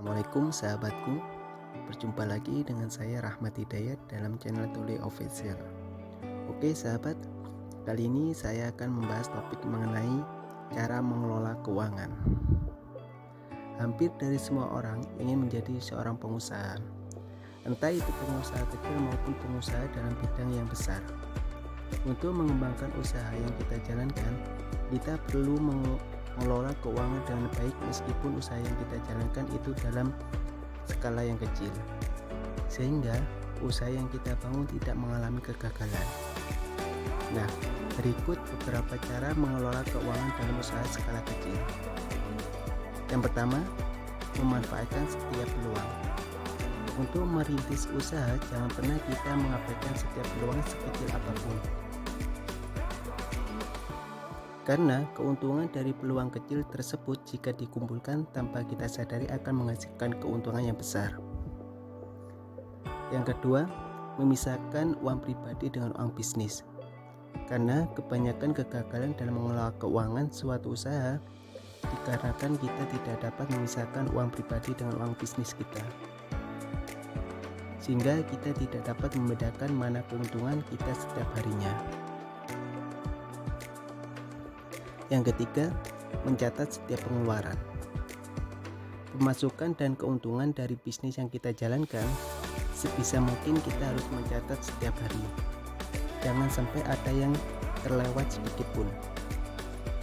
Assalamualaikum sahabatku. Berjumpa lagi dengan saya Rahmat Hidayat dalam channel Tuli Official. Oke sahabat, kali ini saya akan membahas topik mengenai cara mengelola keuangan. Hampir dari semua orang ingin menjadi seorang pengusaha, entah itu pengusaha kecil maupun pengusaha dalam bidang yang besar. Untuk mengembangkan usaha yang kita jalankan, kita perlu mengelola keuangan dengan baik meskipun usaha yang kita jalankan itu dalam skala yang kecil, sehingga usaha yang kita bangun tidak mengalami kegagalan. Nah, berikut beberapa cara mengelola keuangan dalam usaha skala kecil. Yang pertama, memanfaatkan setiap peluang. Untuk merintis usaha, jangan pernah kita mengabaikan setiap peluang sekecil apapun. Karena keuntungan dari peluang kecil tersebut jika dikumpulkan tanpa kita sadari akan menghasilkan keuntungan yang besar. Yang kedua, memisahkan uang pribadi dengan uang bisnis. Karena kebanyakan kegagalan dalam mengelola keuangan suatu usaha dikarenakan kita tidak dapat memisahkan uang pribadi dengan uang bisnis kita. Sehingga kita tidak dapat membedakan mana keuntungan kita setiap harinya. Yang ketiga, mencatat setiap pengeluaran. Pemasukan dan keuntungan dari bisnis yang kita jalankan, sebisa mungkin kita harus mencatat setiap hari. Jangan sampai ada yang terlewat sedikit pun.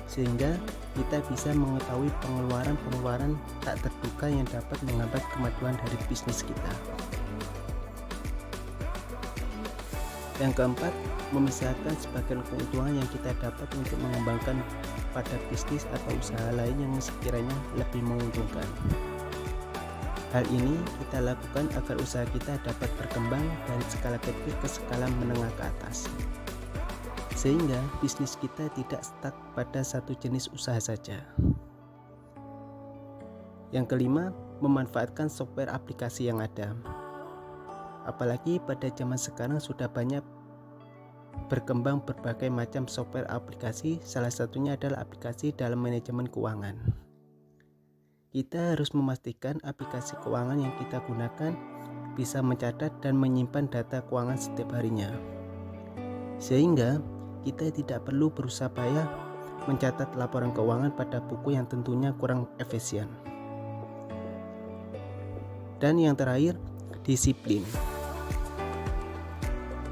Sehingga kita bisa mengetahui pengeluaran-pengeluaran tak terduga yang dapat menghambat kemajuan dari bisnis kita. Yang keempat, memisahkan sebagian keuntungan yang kita dapat untuk mengembangkan pada bisnis atau usaha lain yang sekiranya lebih menguntungkan. Hal ini kita lakukan agar usaha kita dapat berkembang dari skala kecil ke skala menengah ke atas, sehingga bisnis kita tidak stuck pada satu jenis usaha saja. Yang kelima, memanfaatkan software aplikasi yang ada. Apalagi pada zaman sekarang sudah banyak berkembang berbagai macam software aplikasi, salah satunya adalah aplikasi dalam manajemen keuangan. Kita harus memastikan aplikasi keuangan yang kita gunakan bisa mencatat dan menyimpan data keuangan setiap harinya, sehingga kita tidak perlu berusaha payah mencatat laporan keuangan pada buku yang tentunya kurang efisien. Dan yang terakhir, disiplin.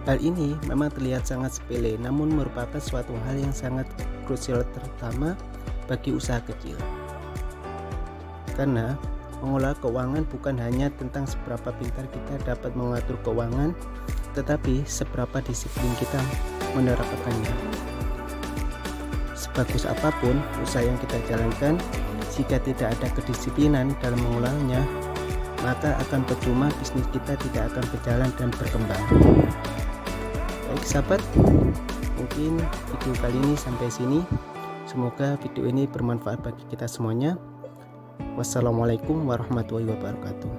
Hal ini memang terlihat sangat sepele, namun merupakan suatu hal yang sangat krusial terutama bagi usaha kecil. Karena mengelola keuangan bukan hanya tentang seberapa pintar kita dapat mengatur keuangan, tetapi seberapa disiplin kita menerapkannya. Sebagus apapun usaha yang kita jalankan, jika tidak ada kedisiplinan dalam mengelolanya, maka akan percuma bisnis kita tidak akan berjalan dan berkembang. Baik sahabat, mungkin video kali ini sampai sini. Semoga video ini bermanfaat bagi kita semuanya. Wassalamualaikum warahmatullahi wabarakatuh.